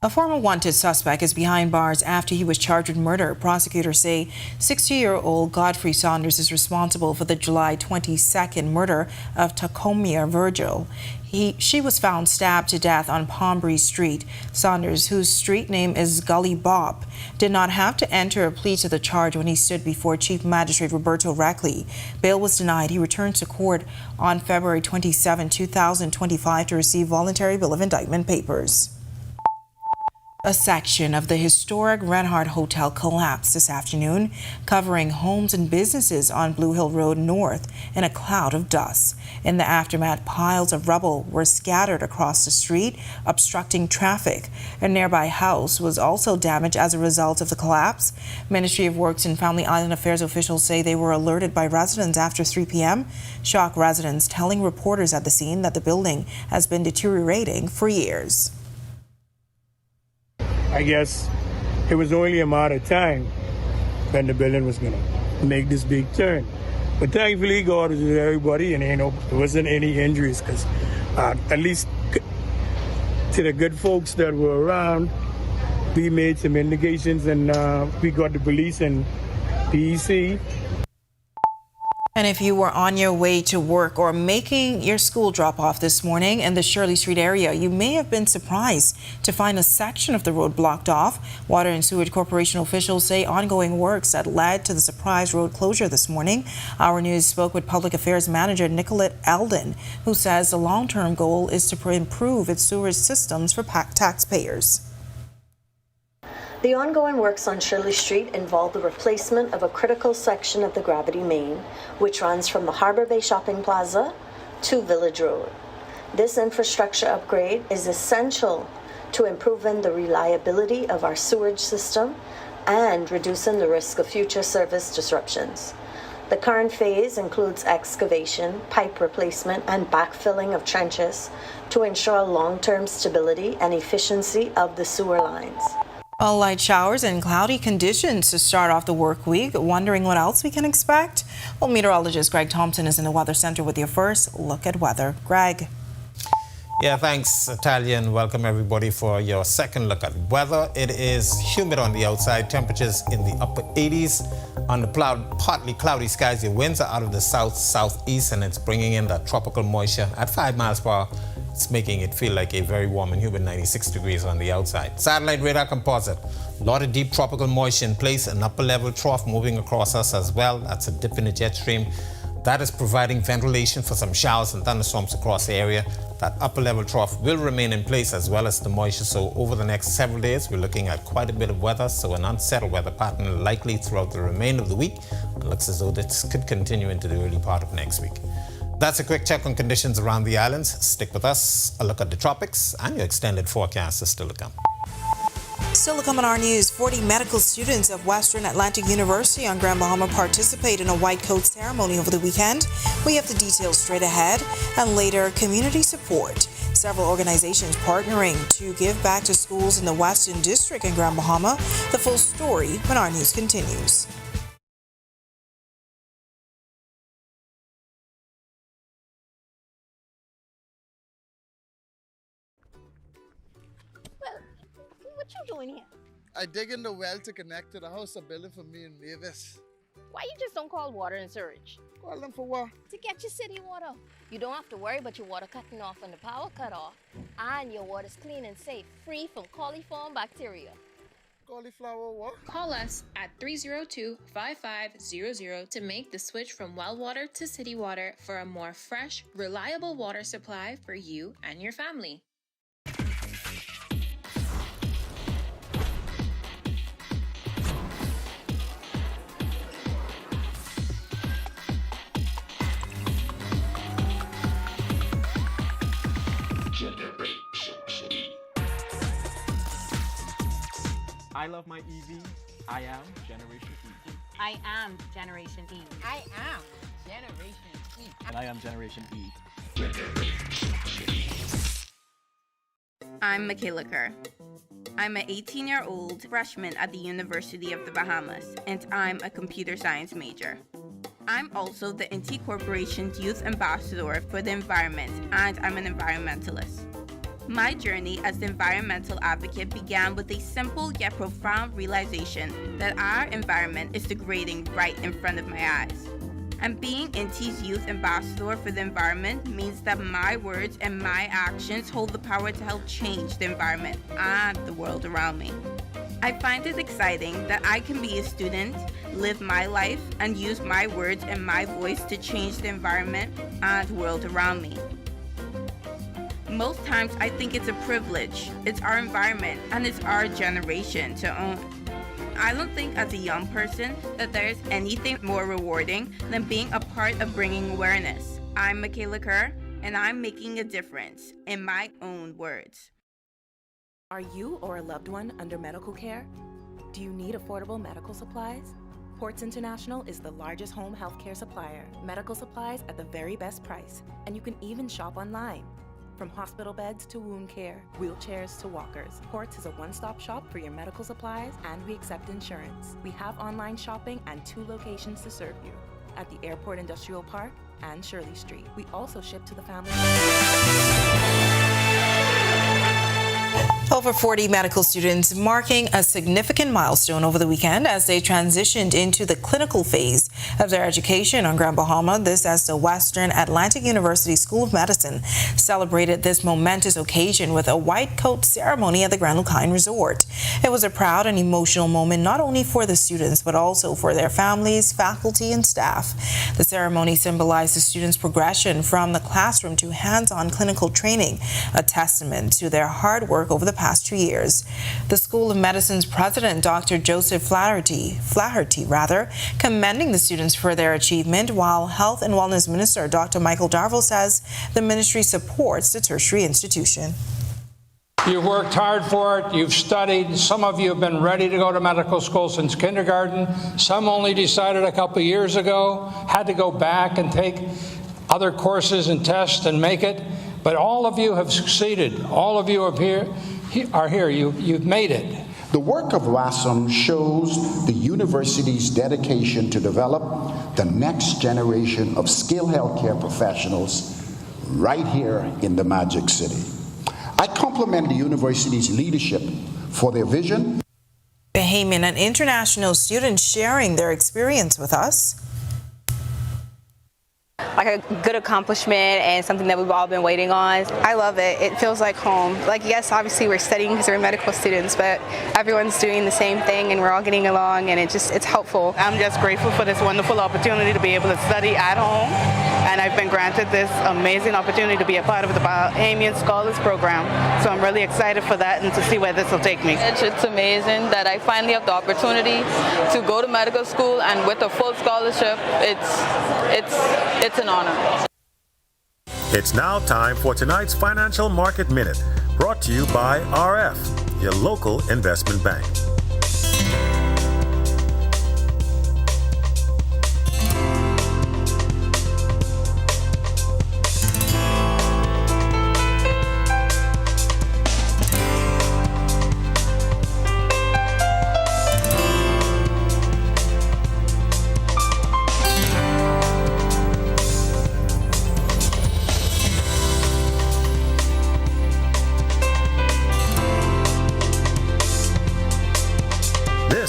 A former wanted suspect is behind bars after he was charged with murder. Prosecutors say 60-year-old Godfrey Saunders is responsible for the July 22nd murder of Tacomia Virgil. She was found stabbed to death on Palm Breeze Street. Saunders, whose street name is Gully Bop, did not have to enter a plea to the charge when he stood before Chief Magistrate Roberto Reckley. Bail was denied. He returned to court on February 27, 2025 to receive voluntary bill of indictment papers. A section of the historic Renhard Hotel collapsed this afternoon, covering homes and businesses on Blue Hill Road North in a cloud of dust. In the aftermath, piles of rubble were scattered across the street, obstructing traffic. A nearby house was also damaged as a result of the collapse. Ministry of Works and Family Island Affairs officials say they were alerted by residents after 3 p.m. Shocked residents telling reporters at the scene that the building has been deteriorating for years. I guess it was only a matter of time when the building was going to make this big turn. But thankfully, God was with everybody, and there wasn't any injuries, because at least to the good folks that were around, we made some indications, and we got the police and PEC. And if you were on your way to work or making your school drop-off this morning in the Shirley Street area, you may have been surprised to find a section of the road blocked off. Water and Sewage Corporation officials say ongoing works that led to the surprise road closure this morning. Our News spoke with Public Affairs Manager Nicolette Eldon, who says the long-term goal is to improve its sewage systems for taxpayers. The ongoing works on Shirley Street involve the replacement of a critical section of the gravity main, which runs from the Harbor Bay Shopping Plaza to Village Road. This infrastructure upgrade is essential to improving the reliability of our sewage system and reducing the risk of future service disruptions. The current phase includes excavation, pipe replacement, and backfilling of trenches to ensure long-term stability and efficiency of the sewer lines. All light showers and cloudy conditions to start off the work week. Wondering what else we can expect? Well, meteorologist Greg Thompson is in the Weather Center with your first look at weather. Greg. Yeah, thanks, Talia, and welcome everybody for your second look at weather. It is humid on the outside, temperatures in the upper 80s. On the partly cloudy skies, the winds are out of the south-southeast, and it's bringing in that tropical moisture at 5 miles per hour. It's making it feel like a very warm and humid 96 degrees on the outside. Satellite radar composite. A lot of deep tropical moisture in place, an upper level trough moving across us as well. That's a dip in the jet stream. That is providing ventilation for some showers and thunderstorms across the area. That upper level trough will remain in place as well as the moisture. So over the next several days, we're looking at quite a bit of weather. So an unsettled weather pattern likely throughout the remainder of the week. It looks as though this could continue into the early part of next week. That's a quick check on conditions around the islands. Stick with us. A look at the tropics and your extended forecast is still to come. Still to come on Our News, 40 medical students of Western Atlantic University on Grand Bahama participate in a white coat ceremony over the weekend. We have the details straight ahead, and later, community support. Several organizations partnering to give back to schools in the Western District in Grand Bahama. The full story when Our News continues. What you doing here? I dig in the well to connect to the house of building for me and Mavis. Why you just don't call water and sewage? Call them for what? To get your city water. You don't have to worry about your water cutting off when the power cut off. And your water's clean and safe, free from coliform bacteria. Cauliflower what? Call us at 302-5500 to make the switch from well water to city water for a more fresh, reliable water supply for you and your family. I love my EV. I am Generation E. I am Generation E. I am Generation E. And I am Generation E. I'm Michaela Kerr. I'm an 18-year-old freshman at the University of the Bahamas, and I'm a computer science major. I'm also the NT Corporation's Youth Ambassador for the Environment, and I'm an environmentalist. My journey as an environmental advocate began with a simple yet profound realization that our environment is degrading right in front of my eyes. And being NT's Youth Ambassador for the Environment means that my words and my actions hold the power to help change the environment and the world around me. I find it exciting that I can be a student, live my life, and use my words and my voice to change the environment and the world around me. Most times I think it's a privilege. It's our environment and it's our generation to own. I don't think as a young person that there's anything more rewarding than being a part of bringing awareness. I'm Michaela Kerr, and I'm making a difference in my own words. Are you or a loved one under medical care? Do you need affordable medical supplies? Ports International is the largest home healthcare supplier. Medical supplies at the very best price, and you can even shop online. From hospital beds to wound care, wheelchairs to walkers, Ports is a one-stop shop for your medical supplies, and we accept insurance. We have online shopping and 2 locations to serve you, at the Airport Industrial Park and Shirley Street. We also ship to the family. Over 40 medical students marking a significant milestone over the weekend as they transitioned into the clinical phase of their education on Grand Bahama. This as the Western Atlantic University School of Medicine celebrated this momentous occasion with a white coat ceremony at the Grand Lucine Resort. It was a proud and emotional moment not only for the students but also for their families, faculty, and staff. The ceremony symbolized the students' progression from the classroom to hands-on clinical training, a testament to their hard work over the past 2 years. The School of Medicine's president, Dr. Joseph Flaherty, commending the students for their achievement, while Health and Wellness Minister Dr. Michael Darville says the ministry supports the tertiary institution. You've worked hard for it. You've studied. Some of you have been ready to go to medical school since kindergarten. Some only decided a couple of years ago, had to go back and take other courses and tests and make it. But all of you have succeeded. All of you are here. You've made it. The work of WASM shows the university's dedication to develop the next generation of skilled healthcare professionals right here in the Magic City. I compliment the university's leadership for their vision. Bahamian and international students sharing their experience with us. Like a good accomplishment and something that we've all been waiting on. I love it. It feels like home. Like, yes, obviously we're studying because we're medical students, but everyone's doing the same thing and we're all getting along, and it's helpful. I'm just grateful for this wonderful opportunity to be able to study at home, and I've been granted this amazing opportunity to be a part of the Bahamian Scholars Program. So I'm really excited for that and to see where this will take me. It's amazing that I finally have the opportunity to go to medical school, and with a full scholarship, it's an honor. It's now time for tonight's Financial Market Minute, brought to you by RF, your local investment bank.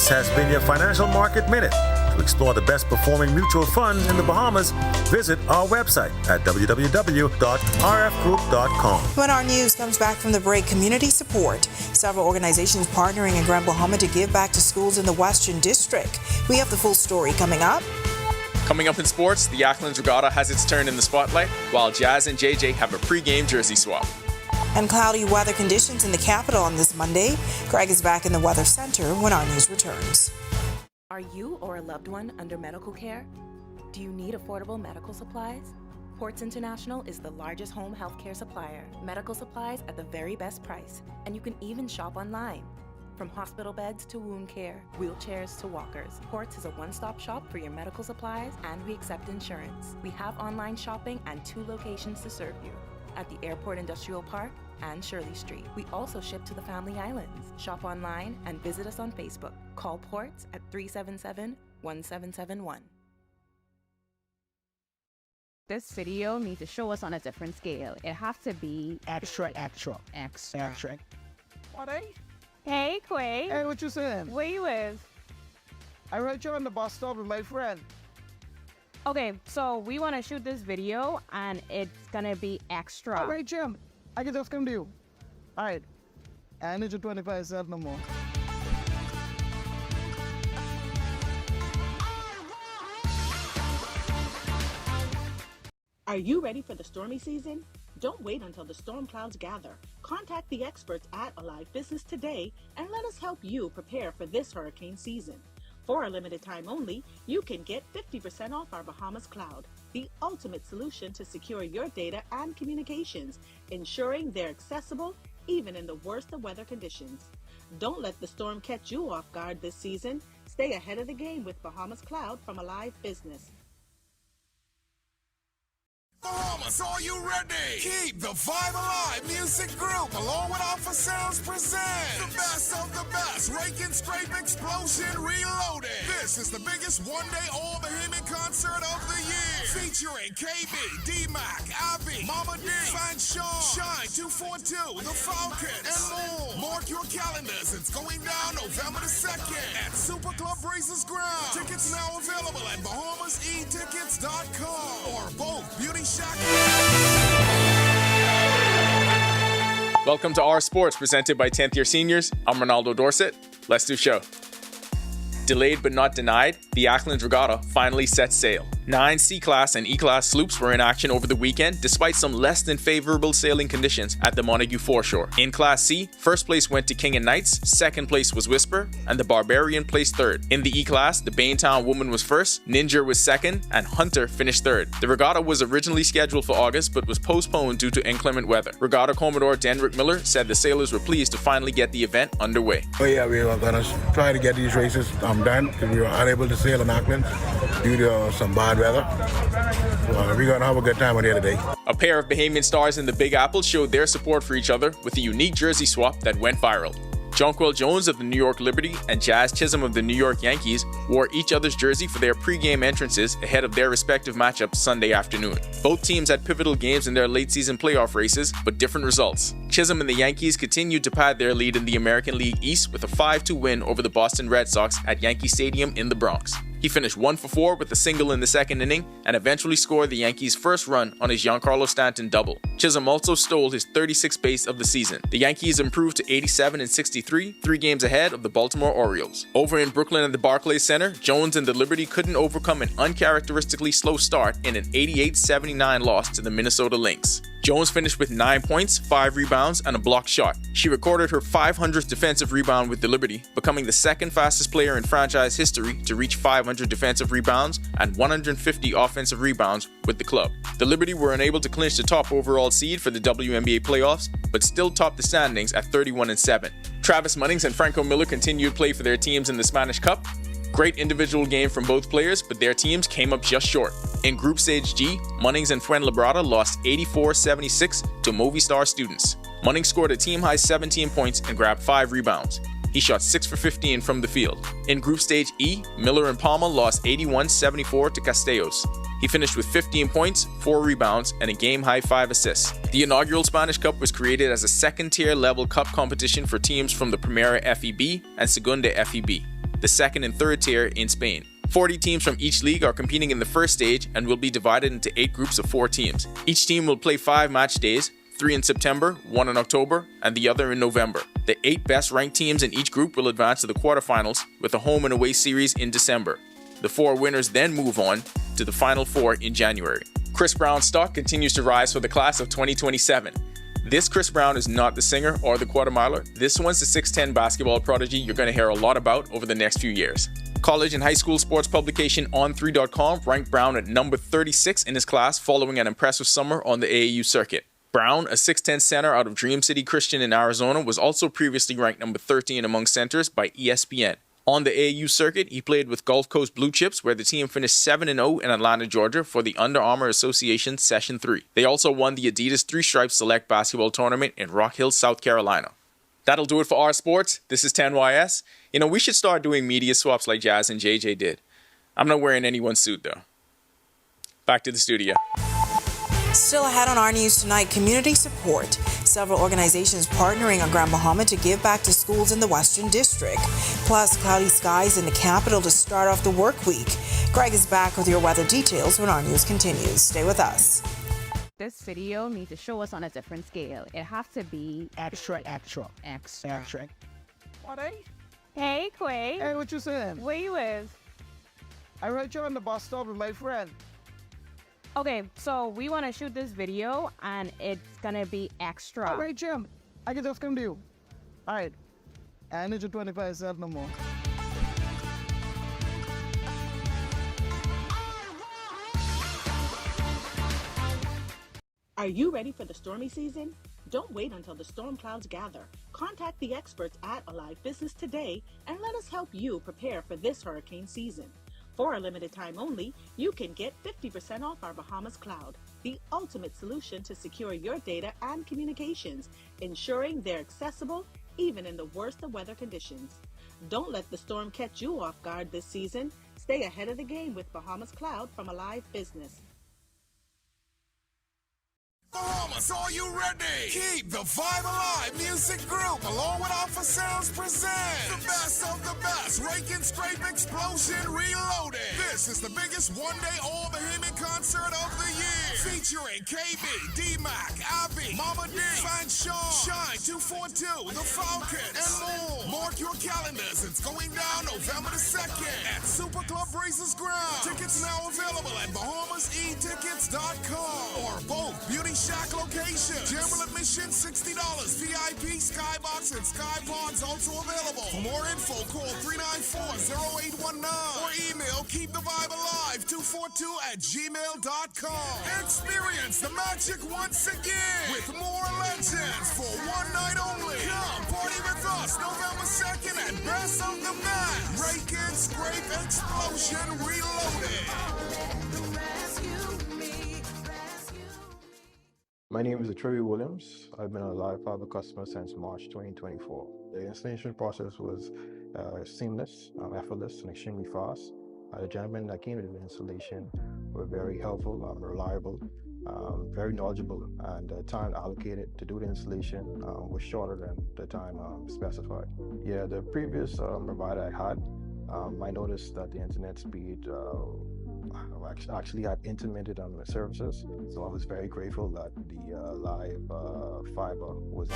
This has been your Financial Market Minute, To explore the best performing mutual funds in the Bahamas, visit our website at www.rfgroup.com. When our news comes back from the break, community support. Several organizations partnering in Grand Bahama to give back to schools in the Western District. We have the full story coming up. Coming up in sports, the Acklands Regatta has its turn in the spotlight, while Jazz and JJ have a pre-game jersey swap. And cloudy weather conditions in the capital on this Monday. Greg is back in the Weather Center when our news returns. Are you or a loved one under medical care? Do you need affordable medical supplies? Ports International is the largest home healthcare supplier. Medical supplies at the very best price, and you can even shop online. From hospital beds to wound care, wheelchairs to walkers, Ports is a one-stop shop for your medical supplies, and we accept insurance. We have online shopping and 2 locations to serve you, at the Airport Industrial Park and Shirley Street. We also ship to the Family Islands. Shop online and visit us on Facebook. Call Ports at 377-1771. This video needs to show us on a different scale. It has to be Extra. What, eh? Hey, Quay. Hey, what you saying? Where you is? I heard you on the bus stop with my friend. Okay, so we want to shoot this video, and it's gonna be extra. All right, Jim. I can just come to you. All right. I need your 25 cents no more. Are you ready for the stormy season? Don't wait until the storm clouds gather. Contact the experts at Alive Business today and let us help you prepare for this hurricane season. For a limited time only, you can get 50% off our Bahamas Cloud, the ultimate solution to secure your data and communications, ensuring they're accessible even in the worst of weather conditions. Don't let the storm catch you off guard this season. Stay ahead of the game with Bahamas Cloud from Alive Business. Bahamas, are you ready? Keep the vibe alive. Music group, along with Alpha Sounds, presents the best of the best. Rake and Scrape Explosion Reloaded. This is the biggest one-day all-Bahamian concert of the year. Featuring KB, D-Mac, Abby, Mama D, Fan Sean, Shine 242, The Falcon, and more. Mark your calendars. It's going down November the 2nd at Super Club Races Ground. Tickets now available at BahamasEtickets.com or both Beauty Shack. Welcome to Our Sports, presented by 10th Year Seniors. I'm Ronaldo Dorset. Let's do show. Delayed but not denied, the Acklands Regatta finally set sail. 9 C-Class and E-Class sloops were in action over the weekend, despite some less than favorable sailing conditions at the Montague foreshore. In Class C, first place went to King and Knights, second place was Whisper, and the Barbarian placed third. In the E-Class, the Baintown Woman was first, Ninja was second, and Hunter finished third. The regatta was originally scheduled for August, but was postponed due to inclement weather. Regatta Commodore Denrick Miller said the sailors were pleased to finally get the event underway. Oh yeah, we are going to try to get these races done, because we were unable to sail in Auckland due to some bad weather. So we're going to have a good time on here today. A pair of Bahamian stars in the Big Apple showed their support for each other with a unique jersey swap that went viral. Jonquil Jones of the New York Liberty and Jazz Chisholm of the New York Yankees wore each other's jersey for their pre-game entrances ahead of their respective matchups Sunday afternoon. Both teams had pivotal games in their late-season playoff races, but different results. Chisholm and the Yankees continued to pad their lead in the American League East with a 5-2 win over the Boston Red Sox at Yankee Stadium in the Bronx. He finished 1 for 4 with a single in the second inning and eventually scored the Yankees' first run on his Giancarlo Stanton double. Chisholm also stole his 36th base of the season. The Yankees improved to 87-63, 3 games ahead of the Baltimore Orioles. Over in Brooklyn at the Barclays Center, Jones and the Liberty couldn't overcome an uncharacteristically slow start in an 88-79 loss to the Minnesota Lynx. Jones finished with 9 points, 5 rebounds, and a blocked shot. She recorded her 500th defensive rebound with the Liberty, becoming the second fastest player in franchise history to reach 500 defensive rebounds and 150 offensive rebounds with the club. The Liberty were unable to clinch the top overall seed for the WNBA playoffs, but still topped the standings at 31-7. Travis Munnings and Franco Miller continued play for their teams in the Spanish Cup. Great individual game from both players, but their teams came up just short. In Group Stage G, Munnings and Fuenlabrada lost 84-76 to Movistar Students. Munnings scored a team-high 17 points and grabbed 5 rebounds. He shot 6 for 15 from the field. In Group Stage E, Miller and Palma lost 81-74 to Castellos. He finished with 15 points, 4 rebounds, and a game-high 5 assists. The inaugural Spanish Cup was created as a second-tier level cup competition for teams from the Primera FEB and Segunda FEB, the second and third tier in Spain. 40 teams from each league are competing in the first stage and will be divided into 8 groups of 4 teams. Each team will play 5 match days, 3 in September, 1 in October, and the other in November. The 8 best ranked teams in each group will advance to the quarterfinals with a home and away series in December. The 4 winners then move on to the Final 4 in January. Chris Brown's stock continues to rise for the class of 2027. This Chris Brown is not the singer or the quarter-miler. This one's the 6'10" basketball prodigy you're going to hear a lot about over the next few years. College and high school sports publication On3.com ranked Brown at number 36 in his class following an impressive summer on the AAU circuit. Brown, a 6'10" center out of Dream City Christian in Arizona, was also previously ranked number 13 among centers by ESPN. On the AAU circuit, he played with Gulf Coast Blue Chips, where the team finished 7-0 in Atlanta, Georgia for the Under Armour Association Session 3. They also won the Adidas Three Stripes Select Basketball Tournament in Rock Hill, South Carolina. That'll do it for our sports. This is 10YS. We should start doing media swaps like Jazz and JJ did. I'm not wearing anyone's suit, though. Back to the studio. Still ahead on Our News Tonight, community support. Several organizations partnering on Grand Bahama to give back to schools in the Western District. Plus, cloudy skies in the capital to start off the work week. Greg is back with your weather details when Our News continues. Stay with us. This video needs to show us on a different scale. It has to be Extra. What, eh? Hey, Quay. Hey, what you saying? Where you is? I heard you on the bus stop with my friend. Okay, so we want to shoot this video, and it's gonna be extra. All right, Jim. I can just come to you. All right. I need you 25 cents no more. Are you ready for the stormy season? Don't wait until the storm clouds gather. Contact the experts at Alive Business today and let us help you prepare for this hurricane season. For a limited time only, you can get 50% off our Bahamas Cloud, the ultimate solution to secure your data and communications, ensuring they're accessible even in the worst of weather conditions. Don't let the storm catch you off guard this season. Stay ahead of the game with Bahamas Cloud from Alive Business. Bahamas, are you ready? Keep the vibe alive. Music group, along with Alpha Sounds, present the best of the best. Rake and Scrape Explosion Reloaded. This is the biggest one-day all-Bahamian concert of the year. Featuring KB, D-Mac, Abby, Mama D, Fan Sean, Shine 242, The Falcon, and more. Mark your calendars. It's going down November the 2nd at Super Club Races Ground. Tickets now available at BahamasEtickets.com or both Beauty Shack location. General admission $60. VIP, Skybox, and Skypods also available. For more info, call 394-0819 or email keepthevibealive242@gmail.com. Experience the magic once again with more legends for one night only. Come party with us November 2nd at Best of the Best. Rake and Scrape Explosion Reloaded. My name is Trevi Williams. I've been a Live Fiber customer since March 2024. The installation process was seamless, effortless, and extremely fast. The gentlemen that came to the installation were very helpful, reliable, very knowledgeable, and the time allocated to do the installation was shorter than the time specified. Yeah, the previous provider I had, I noticed that the internet speed actually had intermittent on the services, so I was very grateful that the live fiber was.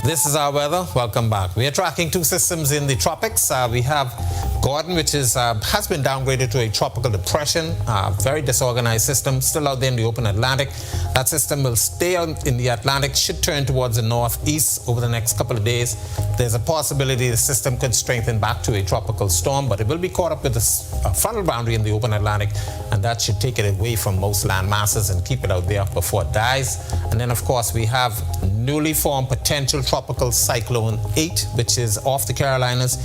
This is our weather. Welcome back. We are tracking 2 systems in the tropics. We have Gordon, which has been downgraded to a tropical depression, very disorganized system, still out there in the open Atlantic. That system will stay out in the Atlantic, should turn towards the northeast over the next couple of days. There's a possibility the system could strengthen back to a tropical storm, but it will be caught up with a frontal boundary in the open Atlantic, and that should take it away from most land masses and keep it out there before it dies. And then, of course, we have newly formed potential tropical cyclone 8, which is off the Carolinas,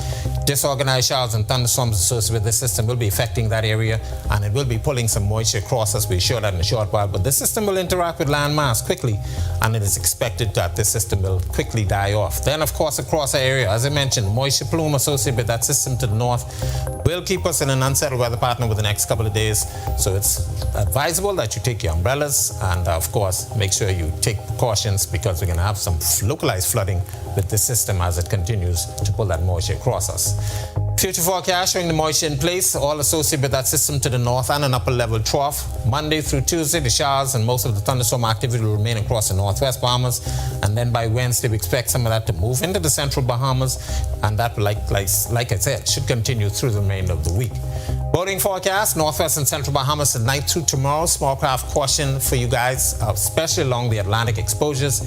Disorganized showers and thunderstorms associated with this system will be affecting that area, and it will be pulling some moisture across us. We'll show that in a short while. But this system will interact with land mass quickly, and it is expected that this system will quickly die off. Then, of course, across the area, as I mentioned, moisture plume associated with that system to the north will keep us in an unsettled weather pattern over the next couple of days. So it's advisable that you take your umbrellas and, of course, make sure you take precautions, because we're going to have some localized flooding with this system as it continues to pull that moisture across us. Future forecast showing the moisture in place, all associated with that system to the north and an upper level trough. Monday through Tuesday, the showers and most of the thunderstorm activity will remain across the northwest Bahamas. And then by Wednesday, we expect some of that to move into the central Bahamas. And that, like I said, should continue through the remainder of the week. Boating forecast, northwest and central Bahamas tonight through tomorrow. Small craft caution for you guys, especially along the Atlantic exposures.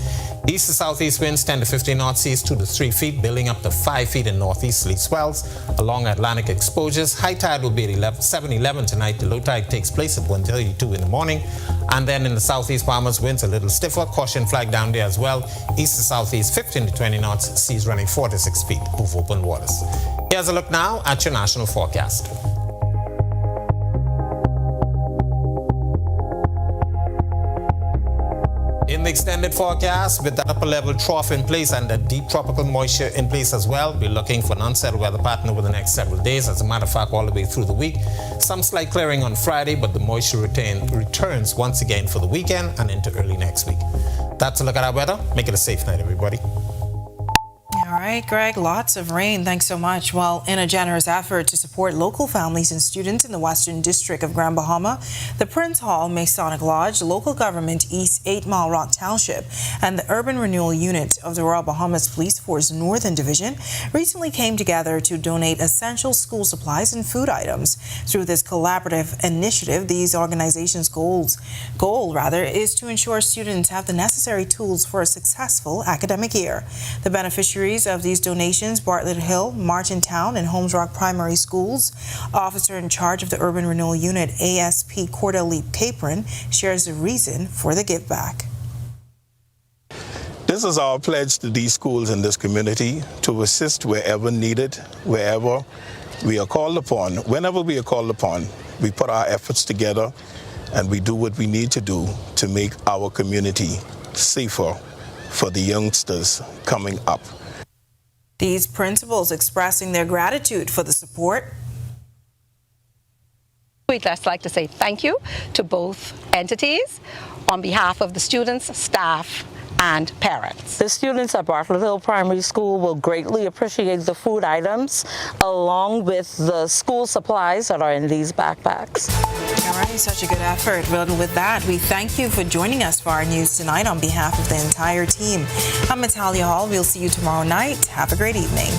East to southeast winds 10 to 15 knots, seas 2 to 3 feet, building up to 5 feet in northeasterly swells along Atlantic exposures. High tide will be at 7:11 tonight. The low tide takes place at 1:32 in the morning. And then in the southeast Bahamas, winds a little stiffer. Caution flag down there as well. East to southeast 15 to 20 knots, seas running 4 to 6 feet over open waters. Here's a look now at your national forecast. In the extended forecast, with that upper level trough in place and the deep tropical moisture in place as well, we're looking for an unsettled weather pattern over the next several days. As a matter of fact, all the way through the week. Some slight clearing on Friday, but the moisture returns once again for the weekend and into early next week. That's a look at our weather. Make it a safe night, everybody. All right, Greg, lots of rain. Thanks so much. Well, in a generous effort to support local families and students in the Western District of Grand Bahama, the Prince Hall Masonic Lodge, local government East 8 Mile Rock Township, and the Urban Renewal Unit of the Royal Bahamas Police Force Northern Division recently came together to donate essential school supplies and food items. Through this collaborative initiative, these organizations' goal is to ensure students have the necessary tools for a successful academic year. The beneficiaries of these donations, Bartlett Hill, Martintown, and Holmes Rock Primary Schools. Officer in charge of the Urban Renewal Unit, ASP Cordelie Capron, shares the reason for the give back. This is our pledge to these schools in this community to assist wherever needed, wherever we are called upon. Whenever we are called upon, we put our efforts together and we do what we need to do to make our community safer for the youngsters coming up. These principals expressing their gratitude for the support. We'd just like to say thank you to both entities on behalf of the students, staff, and parents. The students at Bartlett Hill Primary School will greatly appreciate the food items along with the school supplies that are in these backpacks. All right, such a good effort. Well, with that, we thank you for joining us for our news tonight on behalf of the entire team. I'm Natalia Hall. We'll see you tomorrow night. Have a great evening.